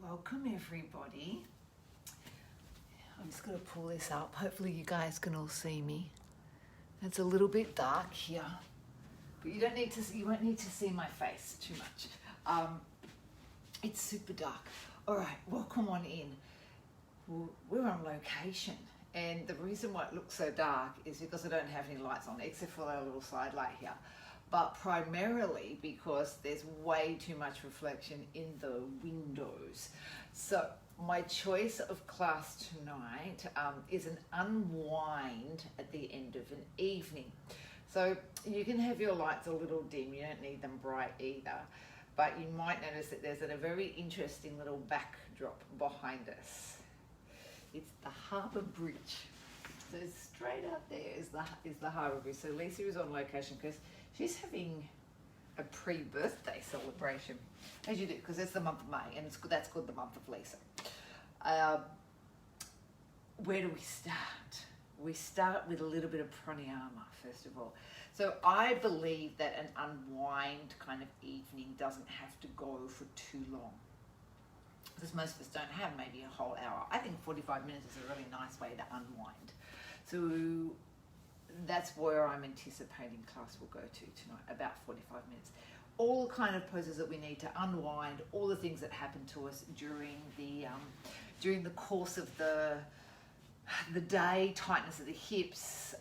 Welcome everybody. I'm just going to pull this up. Hopefully you guys can all see me. It's a little bit dark here, but you won't need to see my face too much. It's super dark. All right, welcome on in. We're on location, and the reason why it looks so dark is because I don't have any lights on except for our little side light here, but primarily because there's way too much reflection in the windows. So my choice of class tonight is an unwind at the end of an evening. So you can have your lights a little dim, you don't need them bright either, but you might notice that there's a very interesting little backdrop behind us. It's the Harbour Bridge. So straight out there is the Harbour Bridge. So Lisa is on location because she's having a pre-birthday celebration, as you do, because it's the month of May, and that's called the month of Lisa. Where do we start? We start with a little bit of pranayama, first of all. So I believe that an unwind kind of evening doesn't have to go for too long, because most of us don't have maybe a whole hour. I think 45 minutes is a really nice way to unwind. So that's where I'm anticipating class will go to tonight, about 45 minutes. All kind of poses that we need to unwind, all the things that happen to us during the course of the day, tightness of the hips,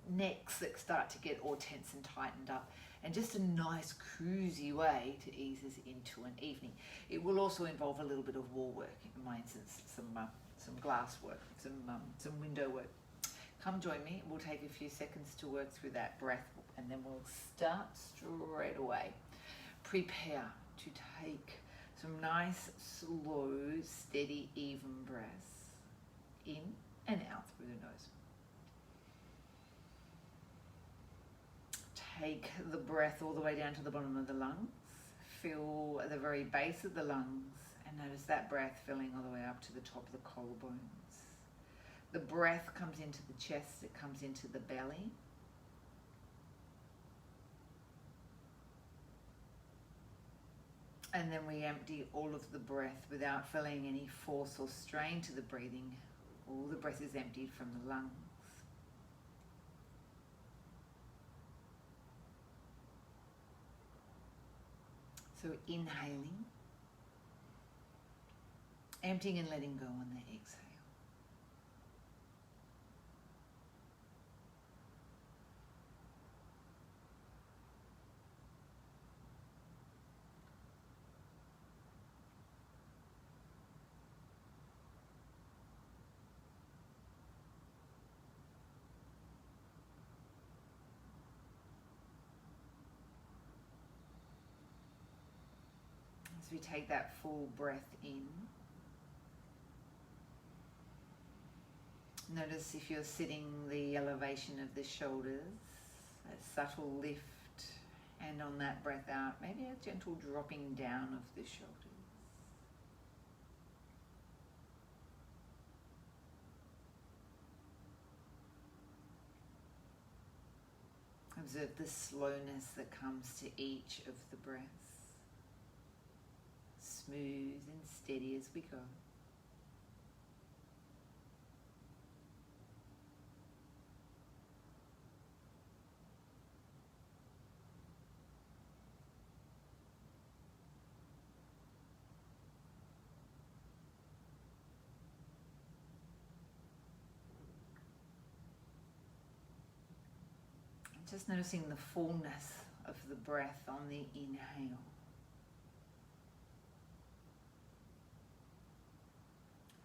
necks that start to get all tense and tightened up, and just a nice cruisy way to ease us into an evening. It will also involve a little bit of wall work, in my instance, some glass work, some window work. Come join me. We'll take a few seconds to work through that breath, and then we'll start straight away. Prepare to take some nice, slow, steady, even breaths in and out through the nose. Take the breath all the way down to the bottom of the lungs. Feel at the very base of the lungs, and notice that breath filling all the way up to the top of the collarbones. The breath comes into the chest, it comes into the belly. And then we empty all of the breath without feeling any force or strain to the breathing. All the breath is emptied from the lungs. So inhaling, emptying and letting go on the exhale. As we take that full breath in, notice if you're sitting, the elevation of the shoulders, a subtle lift, and on that breath out, maybe a gentle dropping down of the shoulders. Observe the slowness that comes to each of the breaths. Smooth and steady as we go. Just noticing the fullness of the breath on the inhale.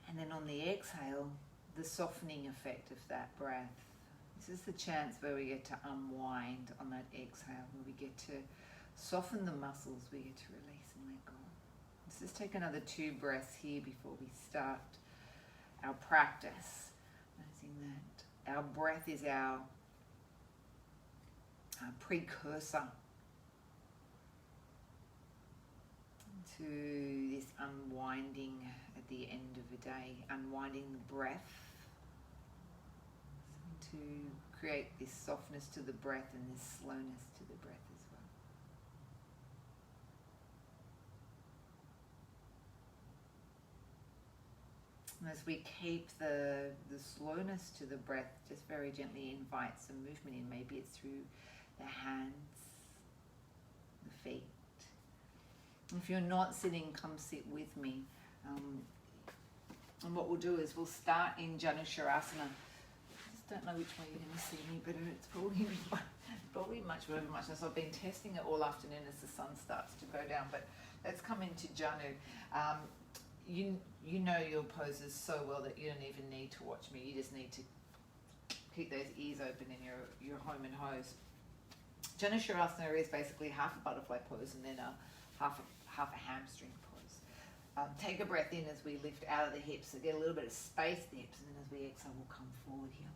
And then on the exhale, the softening effect of that breath. This is the chance where we get to unwind on that exhale, where we get to soften the muscles, we get to release and let go. Let's just take another 2 breaths here before we start our practice. Noticing that our breath is our precursor to this unwinding at the end of the day, unwinding the breath to create this softness to the breath and this slowness to the breath as well. As we keep the slowness to the breath, just very gently invite some movement in. Maybe it's through the hands, the feet. If you're not sitting, come sit with me. And what we'll do is we'll start in Janusharasana. I just don't know which way you're going to see me, but it's probably much over muchness. I've been testing it all afternoon as the sun starts to go down, but let's come into Janu. You know your poses so well that you don't even need to watch me. You just need to keep those ears open in your home and hose. Janusharasana is basically half a butterfly pose and then half a hamstring pose. Take a breath in as we lift out of the hips, so get a little bit of space in the hips, and then as we exhale, we'll come forward here.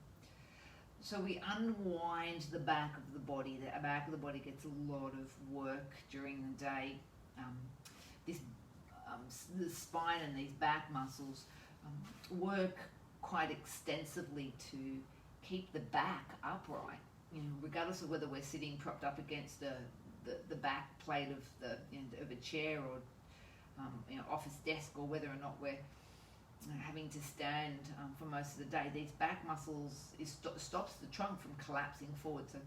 So we unwind the back of the body. The back of the body gets a lot of work during the day. The spine and these back muscles work quite extensively to keep the back upright. Regardless of whether we're sitting propped up against the back plate of a chair or office desk, or whether or not we're having to stand for most of the day. These back muscles stops the trunk from collapsing forward. So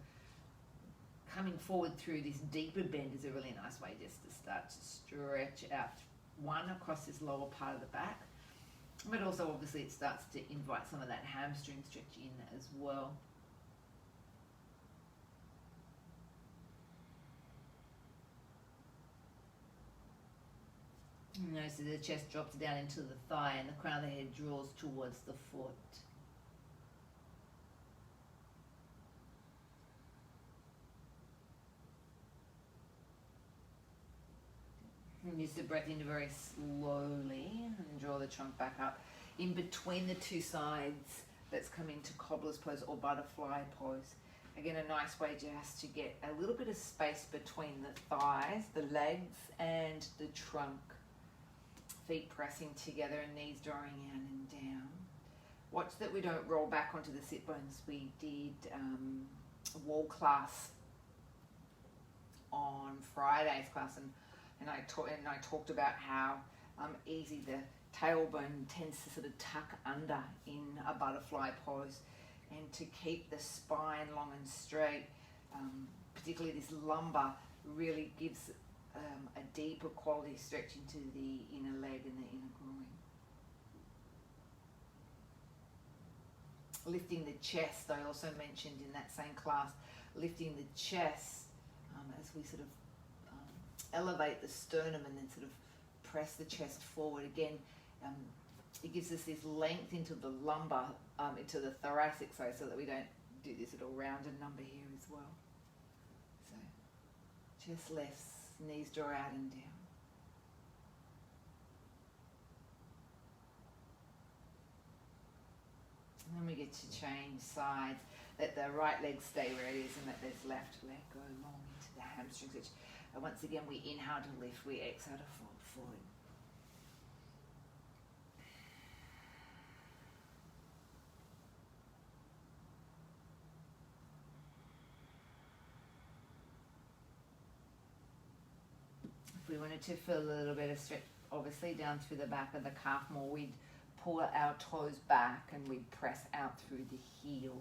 coming forward through this deeper bend is a really nice way just to start to stretch out one across this lower part of the back, but also obviously it starts to invite some of that hamstring stretch in as well. Notice that the chest drops down into the thigh and the crown of the head draws towards the foot. And use the breath in very slowly and draw the trunk back up. In between the two sides, let's come into cobbler's pose or butterfly pose. Again, a nice way just to get a little bit of space between the thighs, the legs, and the trunk. Feet pressing together and knees drawing in and down. Watch that we don't roll back onto the sit bones. We did a wall class on Friday's class, and I talked about how easy the tailbone tends to sort of tuck under in a butterfly pose, and to keep the spine long and straight, particularly this lumbar, really gives a deeper quality stretch into the inner leg and the inner groin. Lifting the chest, I also mentioned in that same class, lifting the chest as we sort of elevate the sternum and then sort of press the chest forward. Again, it gives us this length into the lumbar, into the thoracic side, so that we don't do this little rounded number here as well. So chest lifts, knees draw out and down. And then we get to change sides. Let the right leg stay where it is and let this left leg go long into the hamstrings, which once again we inhale to lift, we exhale to fold forward. If we wanted to feel a little bit of stretch, obviously down through the back of the calf more, we'd pull our toes back and we'd press out through the heel.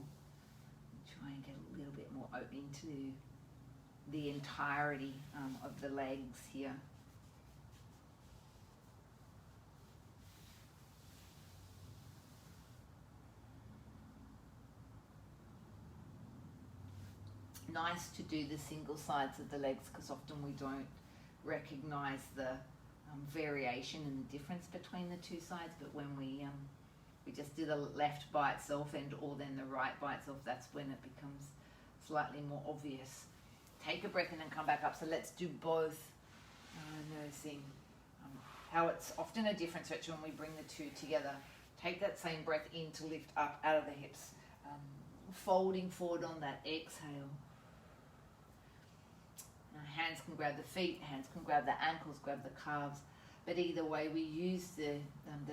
Try and get a little bit more opening to the entirety of the legs here. Nice to do the single sides of the legs, because often we don't recognize the variation and the difference between the two sides, but when we just do the left by itself or then the right by itself, that's when it becomes slightly more obvious. Take a breath and then come back up. So let's do both. Noticing how it's often a different stretch when we bring the two together. Take that same breath in to lift up out of the hips, folding forward on that exhale. Hands can grab the feet, hands can grab the ankles, grab the calves, but either way we use the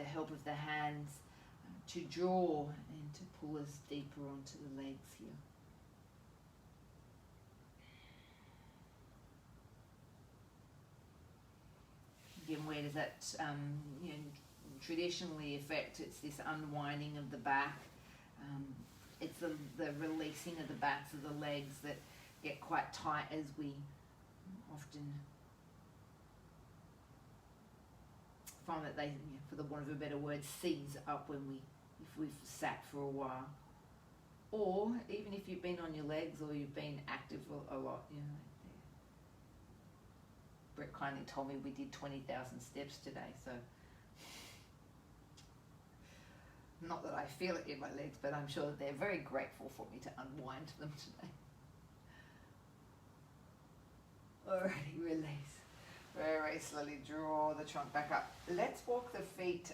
help of the hands to draw and to pull us deeper onto the legs here. Again, where does that traditionally effect. It's this unwinding of the back. It's the releasing of the backs of the legs that get quite tight as we often find that they, for the want of a better word, seize up if we've sat for a while. Or even if you've been on your legs or you've been active a lot, Brett kindly told me we did 20,000 steps today, so not that I feel it in my legs, but I'm sure that they're very grateful for me to unwind them today. Alrighty, release. Very slowly draw the trunk back up. Let's walk the feet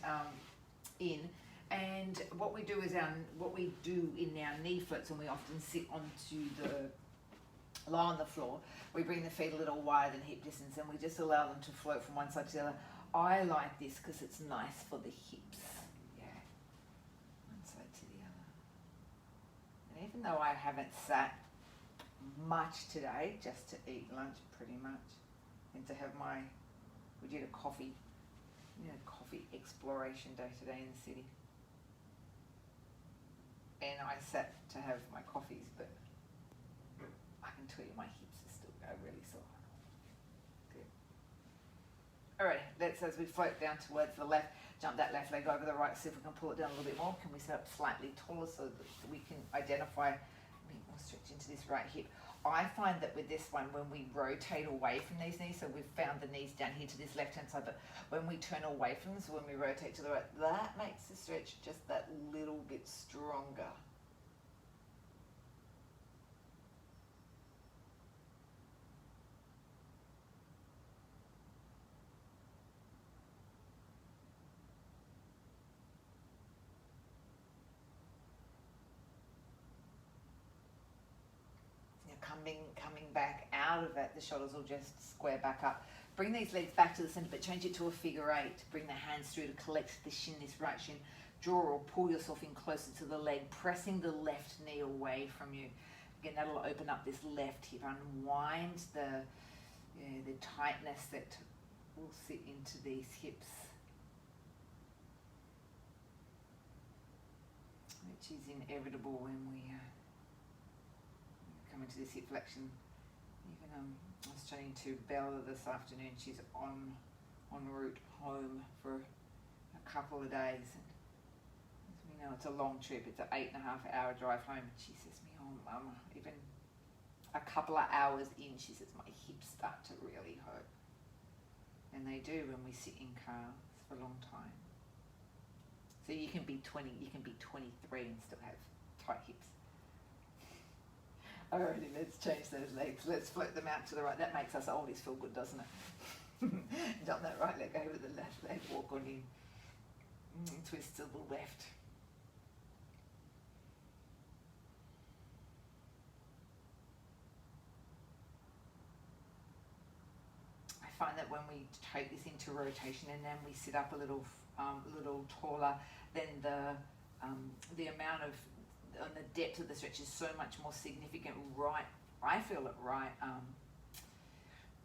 in. And what we do is what we do in our knee floats, and we often sit lie on the floor. We bring the feet a little wider than hip distance, and we just allow them to float from one side to the other. I like this because it's nice for the hips. Yeah, one side to the other. And even though I haven't sat much today, just to eat lunch pretty much, and to have we did a coffee exploration day today in the city. And I sat to have my coffees, but I can tell you my hips are still really sore. Good. All right, as we float down towards the left, jump that left leg over the right, see if we can pull it down a little bit more. Can we sit up slightly taller so that we can identify a bit more stretch into this right hip? I find that with this one, when we rotate away from these knees, so we've found the knees down here to this left-hand side, but when we turn away from them, so when we rotate to the right, that makes the stretch just that little bit stronger. Coming back out of it, the shoulders will just square back up. Bring these legs back to the center, but change it to a figure eight. Bring the hands through to collect the shin, this right shin. Draw or pull yourself in closer to the leg, pressing the left knee away from you. Again, that'll open up this left hip. Unwind the tightness that will sit into these hips, which is inevitable when we come into this hip flexion. Even I was chatting to Bella this afternoon. She's en route home for a couple of days, and as we know, it's a long trip. It's an 8.5 hour drive home. And she says to me, "Oh, Mama, even a couple of hours in," she says, "my hips start to really hurt," and they do when we sit in cars for a long time. So you can be 20, you can be 23 and still have tight hips. Alrighty, let's change those legs. Let's float them out to the right. That makes us oldies feel good, doesn't it? Dump that right leg over the left leg, walk on in. Twist to the left. I find that when we take this into rotation and then we sit up a little taller, then the amount of and the depth of the stretch is so much more significant. Right, I feel it right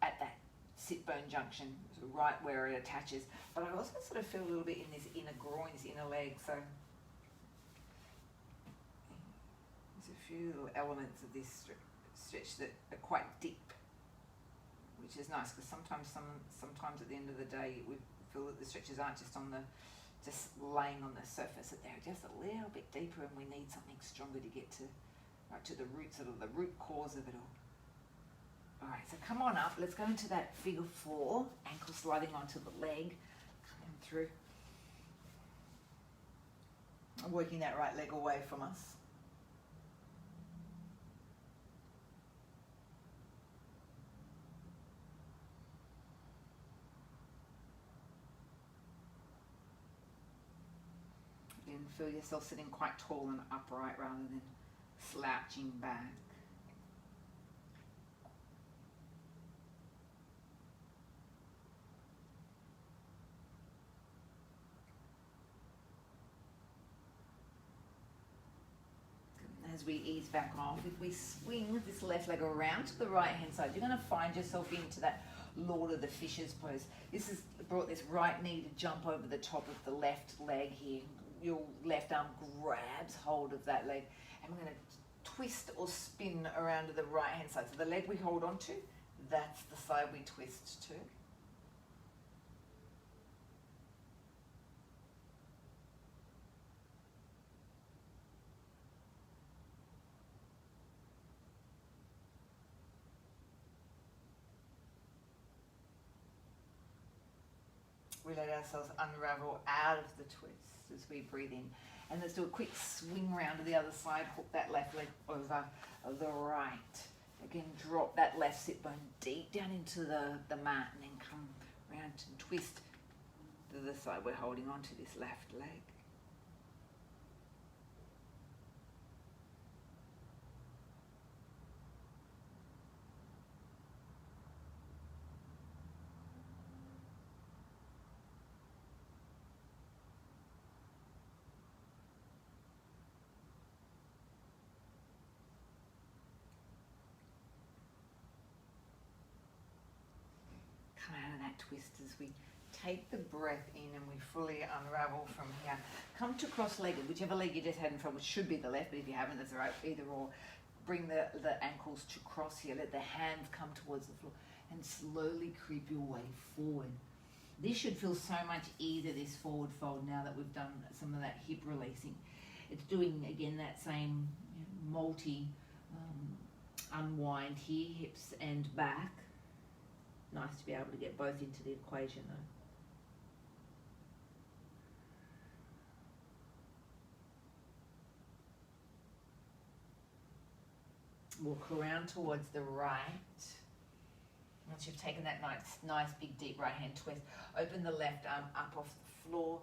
at that sit bone junction, so right where it attaches. But I also sort of feel a little bit in this inner groin, this inner leg. So there's a few little elements of this stretch that are quite deep, which is nice because sometimes at the end of the day we feel that the stretches aren't just laying on the surface, that they're just a little bit deeper, and we need something stronger to get to the root, sort of the root cause of it all. All right, so come on up. Let's go into that figure 4, ankle sliding onto the leg, coming through, working that right leg away from us. And feel yourself sitting quite tall and upright rather than slouching back. As we ease back off, if we swing this left leg around to the right hand side, you're going to find yourself into that Lord of the Fishes pose. This has brought this right knee to jump over the top of the left leg here. Your left arm grabs hold of that leg. And we're going to twist or spin around to the right hand side. So the leg we hold on to, that's the side we twist to. We let ourselves unravel out of the twist as we breathe in. And let's do a quick swing round to the other side. Hook that left leg over the right. Again, drop that left sit bone deep down into the mat and then come round and twist to the side. We're holding on to this left leg. Come out of that twist as we take the breath in and we fully unravel from here. Come to cross-legged, whichever leg you just had in front, which should be the left, but if you haven't, that's all right, either or. Bring the ankles to cross here, let the hands come towards the floor and slowly creep your way forward. This should feel so much easier, this forward fold, now that we've done some of that hip releasing. It's doing, again, that same multi unwind here, hips and back. Nice to be able to get both into the equation though. Walk around towards the right. Once you've taken that nice big deep right hand twist, open the left arm up off the floor,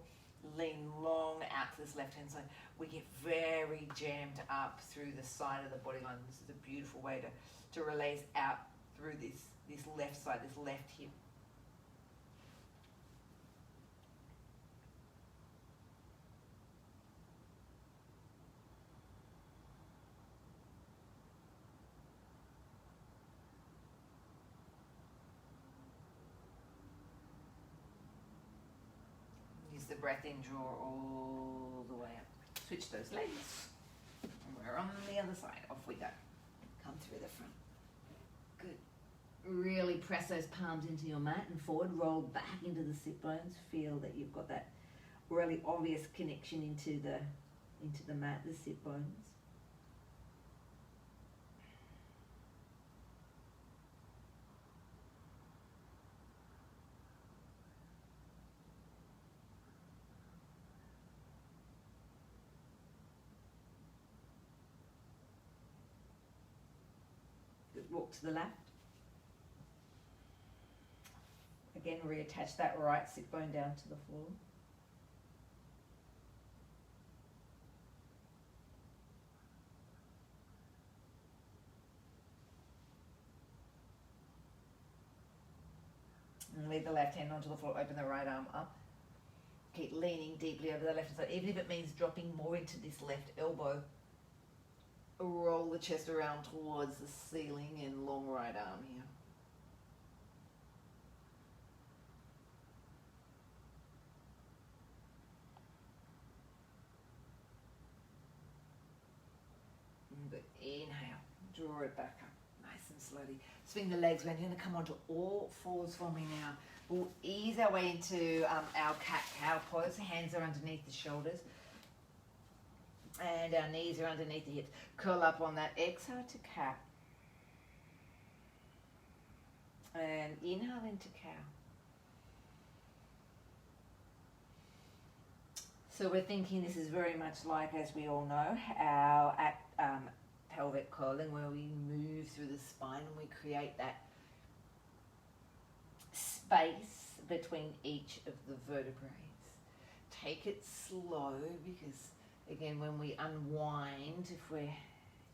lean long out to this left hand side. We get very jammed up through the side of the body line. This is a beautiful way to release out through this left side, this left hip. Use the breath in, draw all the way up. Switch those legs. And we're on the other side. Off we go. Come through the front. Good. Really press those palms into your mat and forward. Roll back into the sit bones. Feel that you've got that really obvious connection into the mat, the sit bones. Good. Walk to the left. Again, reattach that right sit bone down to the floor. And leave the left hand onto the floor, open the right arm up. Keep leaning deeply over the left side, even if it means dropping more into this left elbow. Roll the chest around towards the ceiling and long right arm here. Good. Inhale, draw it back up, nice and slowly. Swing the legs around. You're going to come onto all fours for me now. We'll ease our way into our cat-cow pose. Hands are underneath the shoulders. And our knees are underneath the hips. Curl up on that. Exhale to cat. And inhale into cow. So we're thinking this is very much like, as we all know, our pelvic curling, where we move through the spine and we create that space between each of the vertebrae. Take it slow, because again, when we unwind, if we're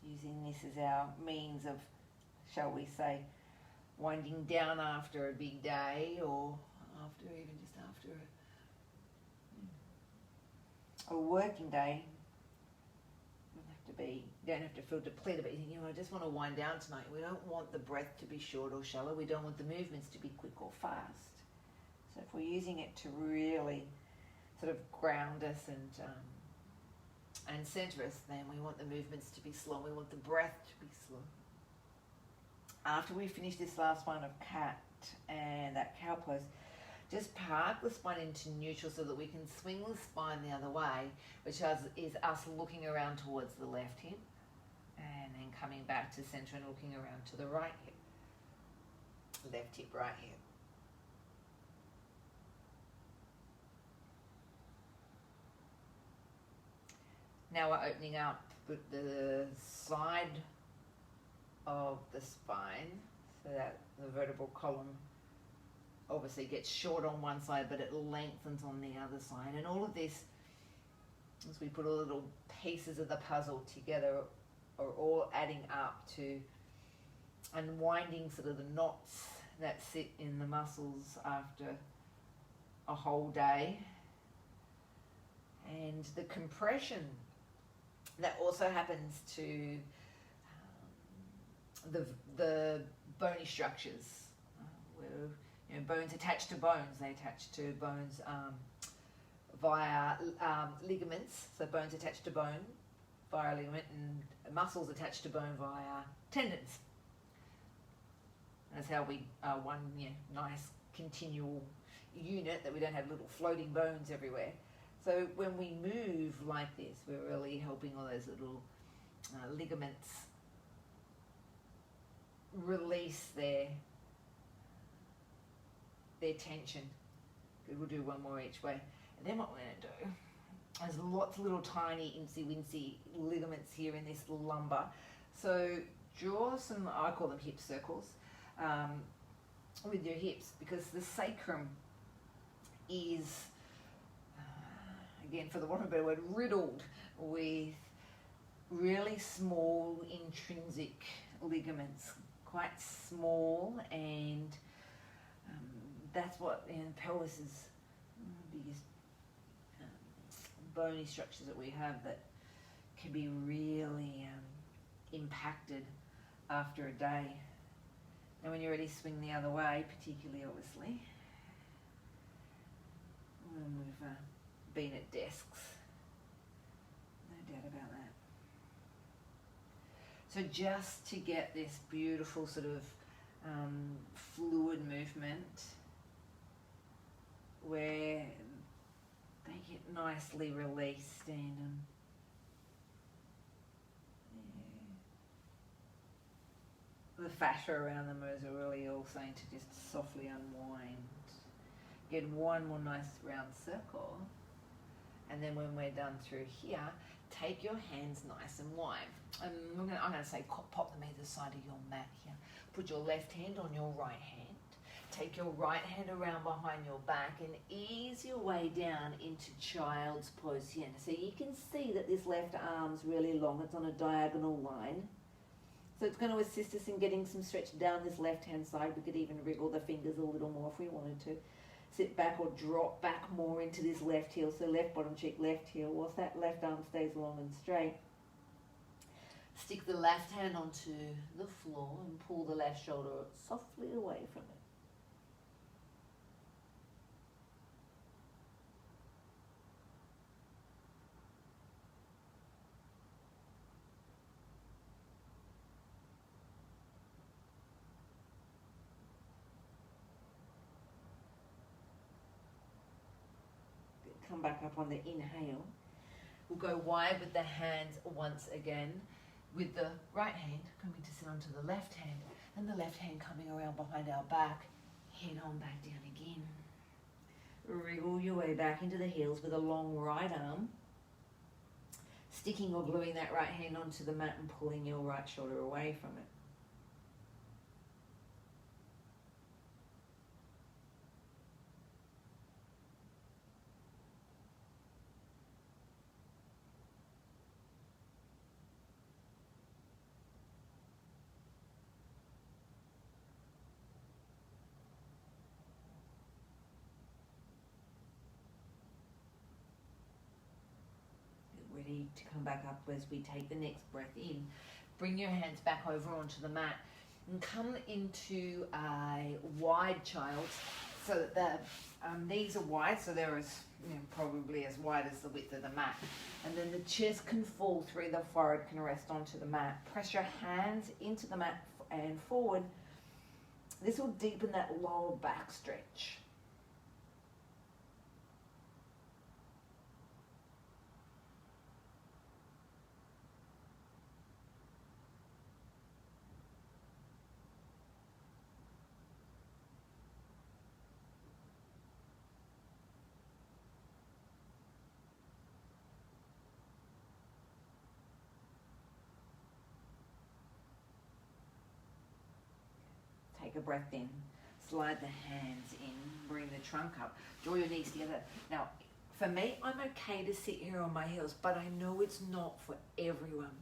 using this as our means of, shall we say, winding down after a big day, or even just after a working day, we like to feel depleted, but you think, I just want to wind down tonight. We don't want the breath to be short or shallow. We don't want the movements to be quick or fast. So if we're using it to really sort of ground us and center us, then we want the movements to be slow. We want the breath to be slow. After we finish this last one of cat and that cow pose, just park the spine into neutral so that we can swing the spine the other way, which is us looking around towards the left hip and then coming back to center and looking around to the right hip. Left hip, right hip. Now we're opening up the side of the spine so that the vertebral column obviously gets short on one side, but it lengthens on the other side. And all of this, as we put all the little pieces of the puzzle together, are all adding up to unwinding sort of the knots that sit in the muscles after a whole day. And the compression that also happens to the bony structures, where bones attach to bones. They attach to bones via ligaments. So bones attach to bone via ligament, and muscles attach to bone via tendons. That's how we are one nice continual unit, that we don't have little floating bones everywhere. So when we move like this, we're really helping all those little ligaments release their tension. We'll do one more each way. And then what we're going to do, there's lots of little tiny incy-wincy ligaments here in this lumbar. So draw some, I call them hip circles, with your hips, because the sacrum is, again, for the want of a better word, riddled with really small intrinsic ligaments, quite small, and that's what pelvis is the biggest bony structures that we have that can be really impacted after a day. And when you're ready, swing the other way, particularly obviously when we've been at desks, no doubt about that. So just to get this beautiful sort of fluid movement where they get nicely released, and the fascia around them is really all saying to just softly unwind. Get one more nice round circle, and then when we're done through here, take your hands nice and wide. I'm going to say pop them either side of your mat here. Put your left hand on your right hand. Take your right hand around behind your back and ease your way down into child's pose here. So you can see that this left arm's really long. It's on a diagonal line. So it's going to assist us in getting some stretch down this left-hand side. We could even wriggle the fingers a little more if we wanted to. Sit back or drop back more into this left heel. So left bottom cheek, left heel, whilst that left arm stays long and straight. Stick the left hand onto the floor and pull the left shoulder softly away from it. Come back up on the inhale. We'll go wide with the hands once again, with the right hand coming to sit onto the left hand, and the left hand coming around behind our back. Head on back down again. Wriggle your way back into the heels with a long right arm, sticking or gluing that right hand onto the mat and pulling your right shoulder away from it. ready to come back up as we take the next breath in. Bring your hands back over onto the mat and come into a wide child's, so that the knees are wide, so they're as, probably as wide as the width of the mat. And then the chest can fall through, the forehead can rest onto the mat. Press your hands into the mat and forward. This will deepen that lower back stretch. Take a breath in, slide the hands in, bring the trunk up, draw your knees together. Now, for me, I'm okay to sit here on my heels, but I know it's not for everyone.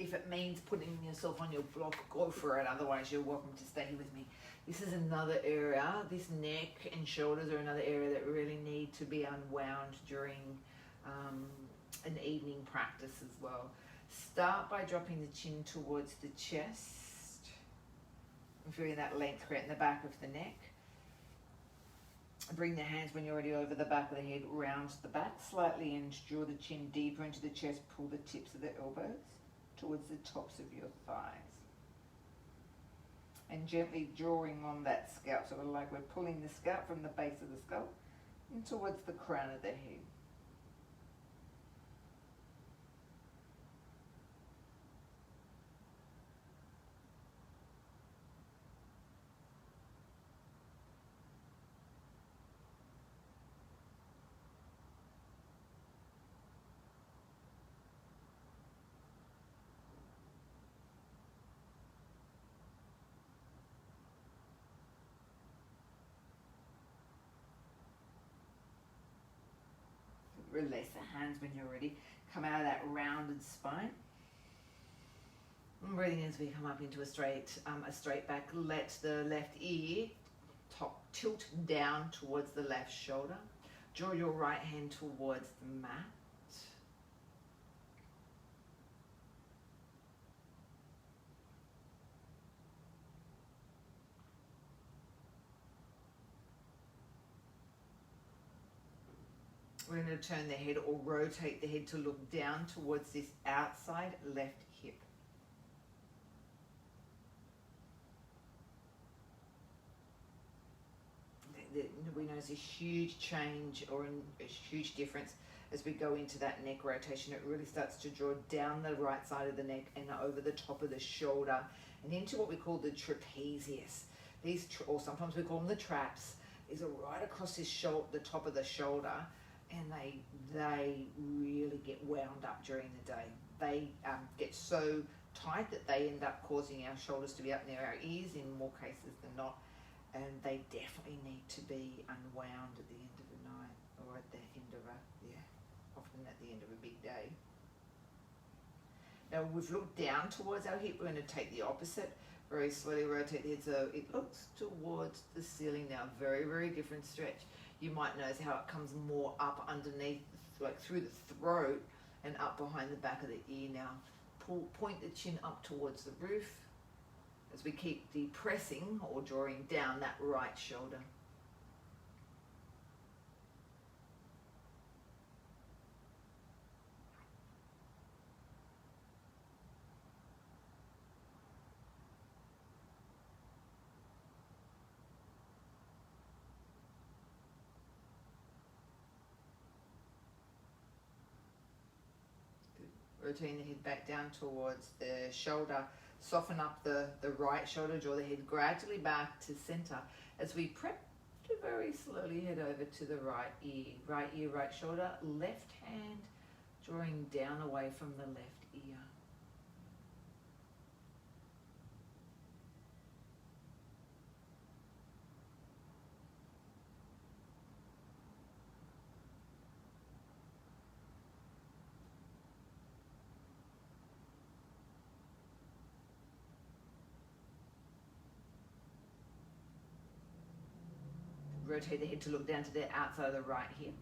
If it means putting yourself on your block, go for it. Otherwise, you're welcome to stay here with me. This is another area, this neck and shoulders are another area that really need to be unwound during an evening practice as well. Start by dropping the chin towards the chest. Feeling that length create in the back of the neck. Bring the hands, when you're ready, over the back of the head, round the back slightly and draw the chin deeper into the chest. Pull the tips of the elbows towards the tops of your thighs. And gently drawing on that scalp, sort of like we're pulling the scalp from the base of the skull in towards the crown of the head. Release the hands when you're ready. Come out of that rounded spine. And breathing as we come up into a straight back. Let the left ear tilt down towards the left shoulder. Draw your right hand towards the mat. We're going to turn the head or rotate the head to look down towards this outside left hip. We notice a huge change or a huge difference as we go into that neck rotation. It really starts to draw down the right side of the neck and over the top of the shoulder and into what we call the trapezius. These, or sometimes we call them the traps, these are right across this shoulder, the top of the shoulder. And they really get wound up during the day. They get so tight that they end up causing our shoulders to be up near our ears in more cases than not. And they definitely need to be unwound at the end of the night, or at the end of often at the end of a big day. Now we've looked down towards our hip. We're going to take the opposite. Very slowly rotate the head so it looks towards the ceiling now. Very, very different stretch. You might notice how it comes more up underneath, like through the throat and up behind the back of the ear now. Point the chin up towards the roof as we keep depressing or drawing down that right shoulder. Rotating the head back down towards the shoulder. Soften up the right shoulder, draw the head gradually back to center as we prep to very slowly head over to the right ear. Right ear, right shoulder, left hand drawing down away from the left ear. Rotate the head to look down to the outside of the right hip.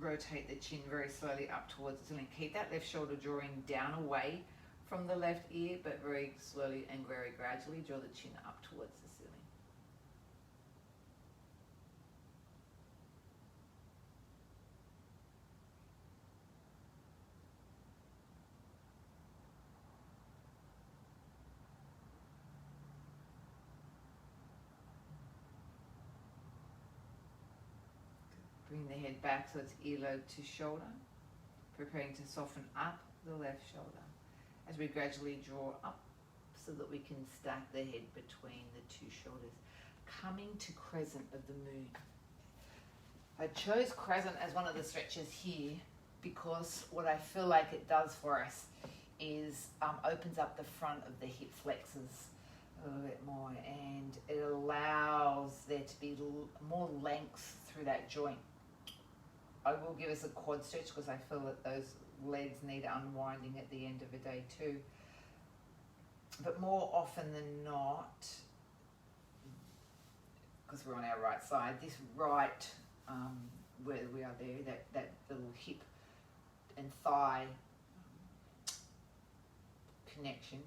rotate the chin very slowly up towards the ceiling. Keep that left shoulder drawing down away from the left ear, but very slowly and very gradually draw the chin up towards the ceiling. Bring the head back so it's earlobe to shoulder, preparing to soften up the left shoulder as we gradually draw up so that we can stack the head between the two shoulders. Coming to crescent of the moon. I chose crescent as one of the stretches here because what I feel like it does for us is opens up the front of the hip flexors a little bit more, and it allows there to be more length through that joint. I will give us a quad stretch because I feel that those legs need unwinding at the end of a day too. But more often than not, because we're on our right side, this right, where we are there, that little hip and thigh connection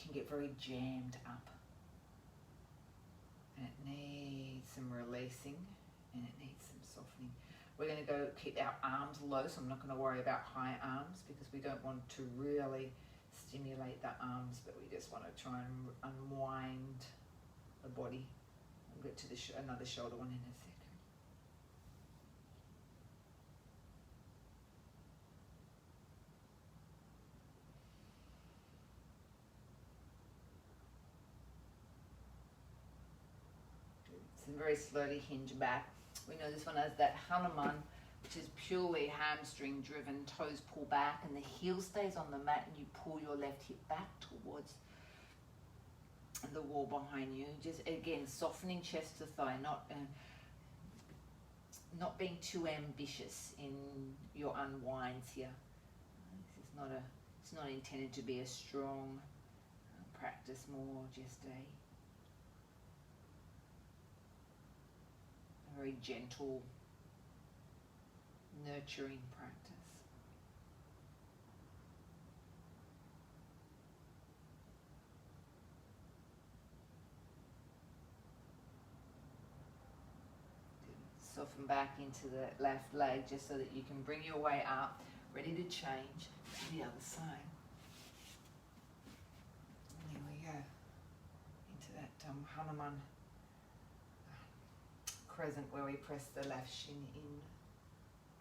can get very jammed up. And it needs some releasing and it needs some softening. We're going to go keep our arms low, so I'm not going to worry about high arms because we don't want to really stimulate the arms, but we just want to try and unwind the body. We'll get to the another shoulder one in a second. So very slowly hinge back. We know this one as that Hanuman, which is purely hamstring driven. Toes pull back and the heel stays on the mat, and you pull your left hip back towards the wall behind you. Just again softening chest to thigh, not being too ambitious in your unwinds here. This is it's not intended to be a strong practice, more just a very gentle, nurturing practice. Soften back into the left leg just so that you can bring your way up, ready to change to the other side. And there we go, into that Hanuman crescent where we press the left shin in,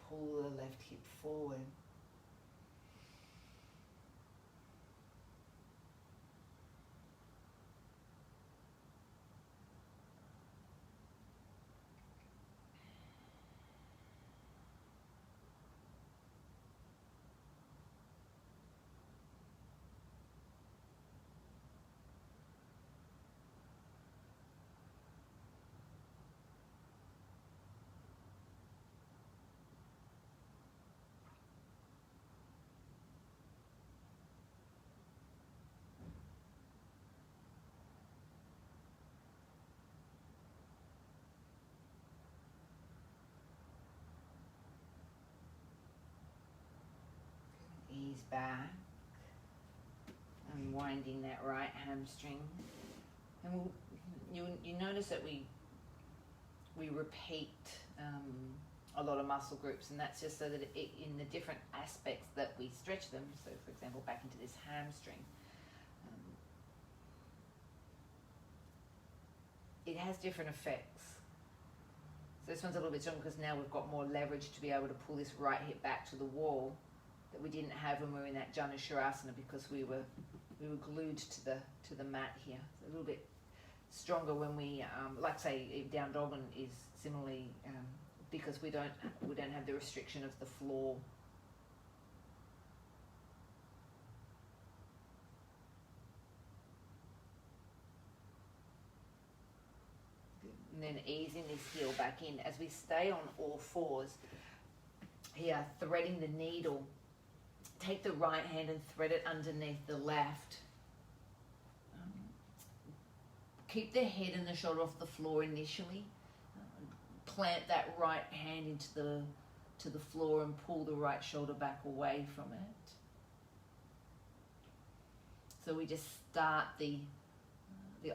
pull the left hip forward. Ease back, unwinding that right hamstring, and you notice that we repeat a lot of muscle groups, and that's just so that in the different aspects that we stretch them. So, for example, back into this hamstring, it has different effects. So this one's a little bit stronger because now we've got more leverage to be able to pull this right hip back to the wall that we didn't have when we were in that Janu Shavasana because we were glued to the mat here. It's a little bit stronger when we like say down dog is similarly because we don't have the restriction of the floor. And then easing this heel back in as we stay on all fours here, threading the needle. Take the right hand and thread it underneath the left. Keep the head and the shoulder off the floor initially. Plant that right hand into to the floor and pull the right shoulder back away from it. So we just start the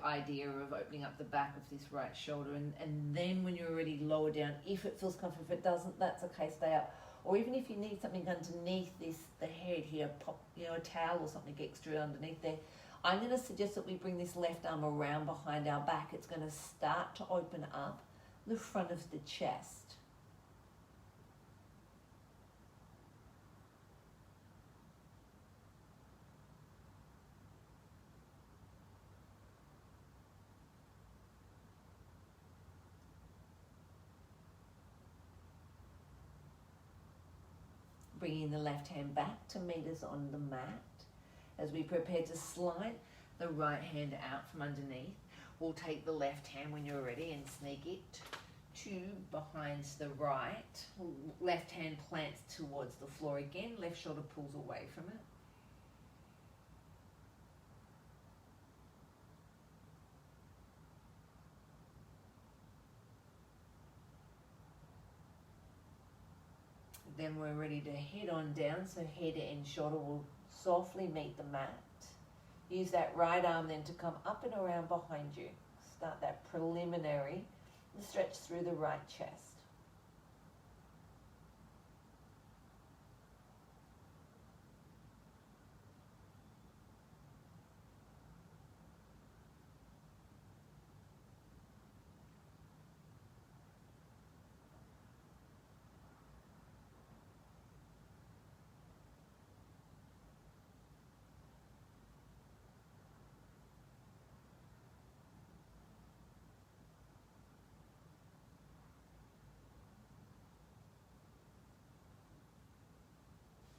idea of opening up the back of this right shoulder, and then when you're already lower down, if it feels comfortable, if it doesn't, that's okay, stay up. Or even if you need something underneath this, the head here, pop, a towel or something extra underneath there. I'm going to suggest that we bring this left arm around behind our back. It's going to start to open up the front of the chest. Bringing the left hand back to meet us on the mat. As we prepare to slide the right hand out from underneath, we'll take the left hand when you're ready and sneak it to behind the right. Left hand plants towards the floor again, left shoulder pulls away from it. Then we're ready to head on down, so head and shoulder will softly meet the mat. Use that right arm then to come up and around behind you. Start that preliminary stretch through the right chest.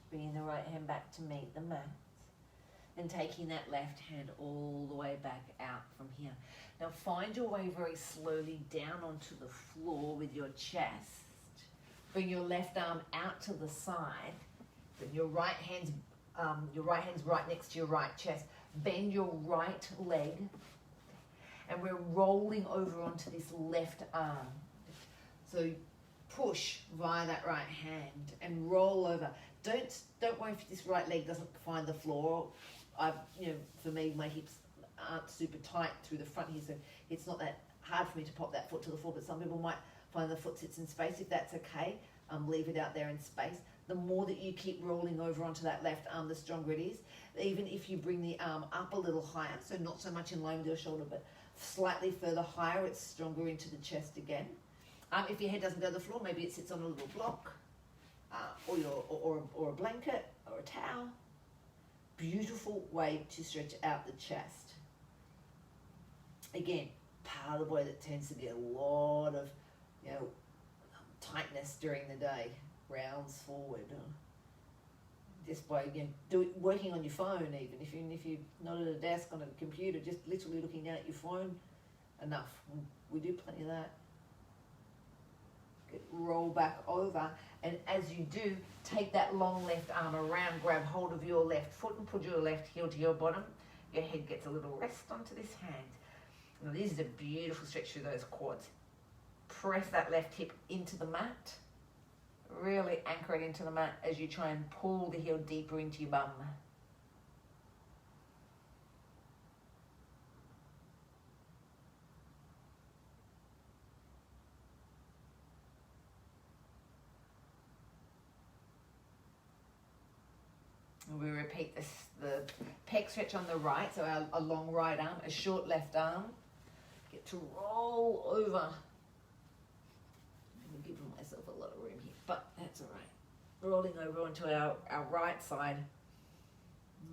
Bringing the right hand back to meet the mat and taking that left hand all the way back out from here. Now find your way very slowly down onto the floor with your chest. Bring your left arm out to the side. Then your right hand's right next to your right chest. Bend your right leg, and we're rolling over onto this left arm. So push via that right hand and roll over. Don't worry if this right leg doesn't find the floor. For me, my hips aren't super tight through the front here, so it's not that hard for me to pop that foot to the floor, but some people might find the foot sits in space. If that's okay, leave it out there in space. The more that you keep rolling over onto that left arm, the stronger it is. Even if you bring the arm up a little higher, so not so much in line with your shoulder, but slightly further higher, it's stronger into the chest again. If your head doesn't go to the floor, maybe it sits on a little block, or a blanket or a towel. Beautiful way to stretch out the chest. Again, part of the body that tends to get a lot of tightness during the day, rounds forward. Just by working on your phone, even if you're not at a desk on a computer, just literally looking down at your phone, enough. We do plenty of that. Roll back over, and as you do, take that long left arm around, grab hold of your left foot and put your left heel to your bottom. Your head gets a little rest onto this hand. Now this is a beautiful stretch through those quads. Press that left hip into the mat. Really anchor it into the mat as you try and pull the heel deeper into your bum. We repeat this, the pec stretch on the right, so a long right arm, a short left arm. Get to roll over. I'm giving myself a lot of room here, but that's all right. Rolling over onto our right side.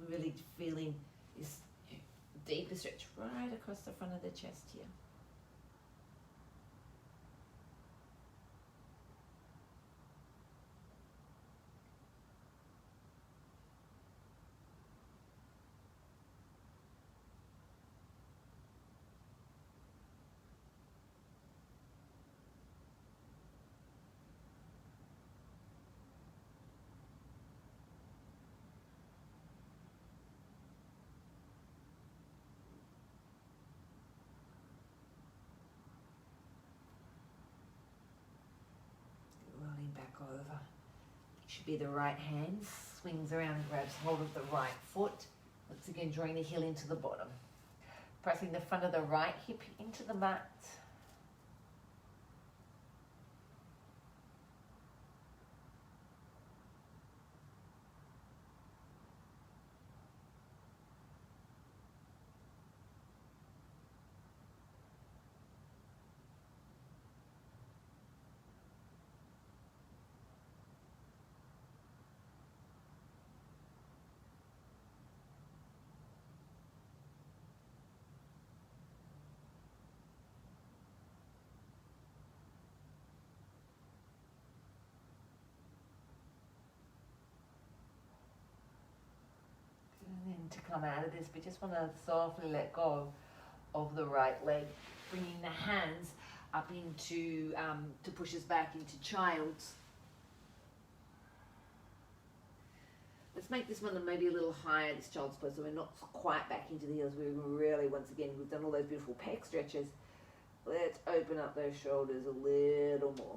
Really feeling this deeper stretch right across the front of the chest here. be the right hand, swings around, grabs hold of the right foot. Once again, drawing the heel into the bottom. Pressing the front of the right hip into the mat. To come out of this, we just want to softly let go of the right leg, bringing the hands up into to push us back into child's. Let's make this one maybe a little higher, this child's pose, so we're not quite back into the heels. We're really, once again, we've done all those beautiful pec stretches. Let's open up those shoulders a little more.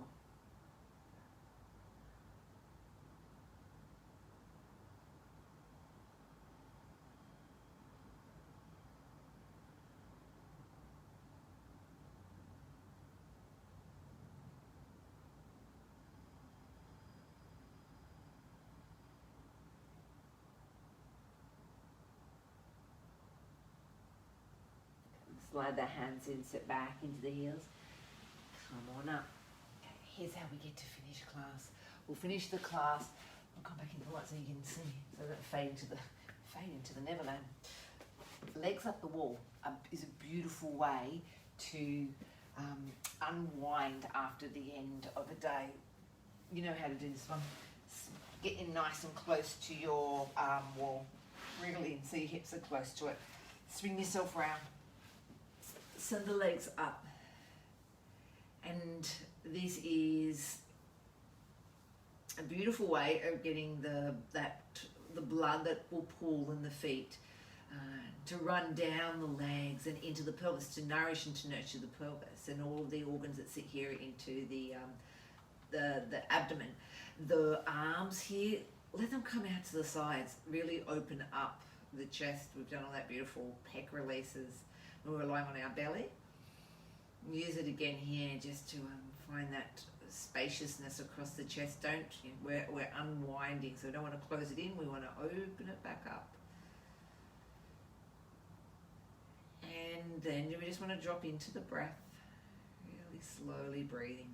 Slide the hands in, sit back into the heels. Come on up. Okay, here's how we get to finish class. We'll finish the class. I'll come back into the light so you can see. So that fade into the Neverland. Legs up the wall is a beautiful way to unwind after the end of a day. You know how to do this one. Get in nice and close to your wall. Wriggle in so your hips are close to it. Swing yourself round. Send the legs up, and this is a beautiful way of getting the blood that will pool in the feet to run down the legs and into the pelvis, to nourish and to nurture the pelvis and all of the organs that sit here into the abdomen. The arms here, let them come out to the sides. Really open up the chest. We've done all that beautiful pec releases. We're relying on our belly. Use it again here just to find that spaciousness across the chest. We're unwinding, so we don't want to close it in. We want to open it back up. And then we just want to drop into the breath, really slowly breathing.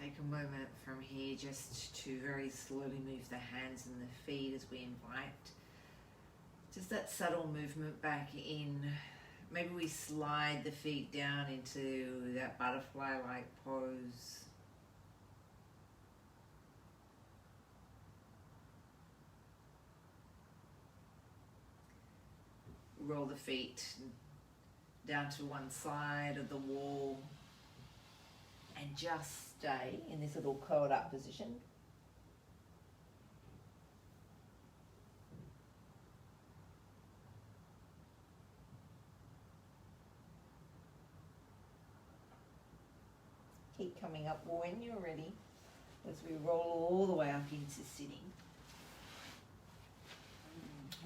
take a moment from here just to very slowly move the hands and the feet as we invite just that subtle movement back in. Maybe we slide the feet down into that butterfly-like pose. Roll the feet down to one side of the wall and just stay in this little curled up position. Keep coming up when you're ready as we roll all the way up into sitting.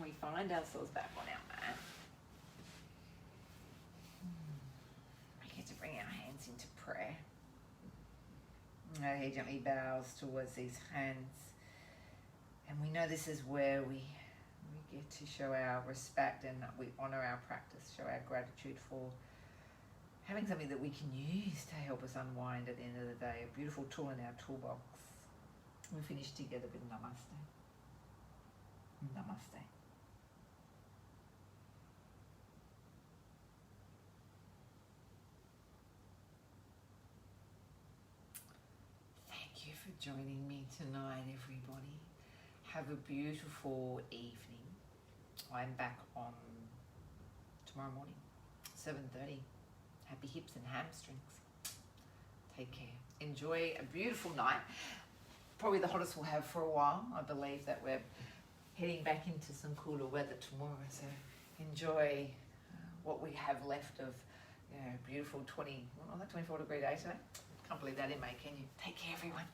We find ourselves back on our mat. We get to bring our hands into prayer. Our head gently bows towards these hands. And we know this is where we get to show our respect and we honor our practice, show our gratitude for having something that we can use to help us unwind at the end of the day, a beautiful tool in our toolbox. We finish together with Namaste. Namaste. Thank you for joining me tonight, everybody. Have a beautiful evening. I'm back on tomorrow morning, 7:30. Happy hips and hamstrings. Take care. Enjoy a beautiful night. Probably the hottest we'll have for a while. I believe that we're heading back into some cooler weather tomorrow. So enjoy what we have left of beautiful 24 degree day today. Can't believe that in May, can you? Take care, everyone.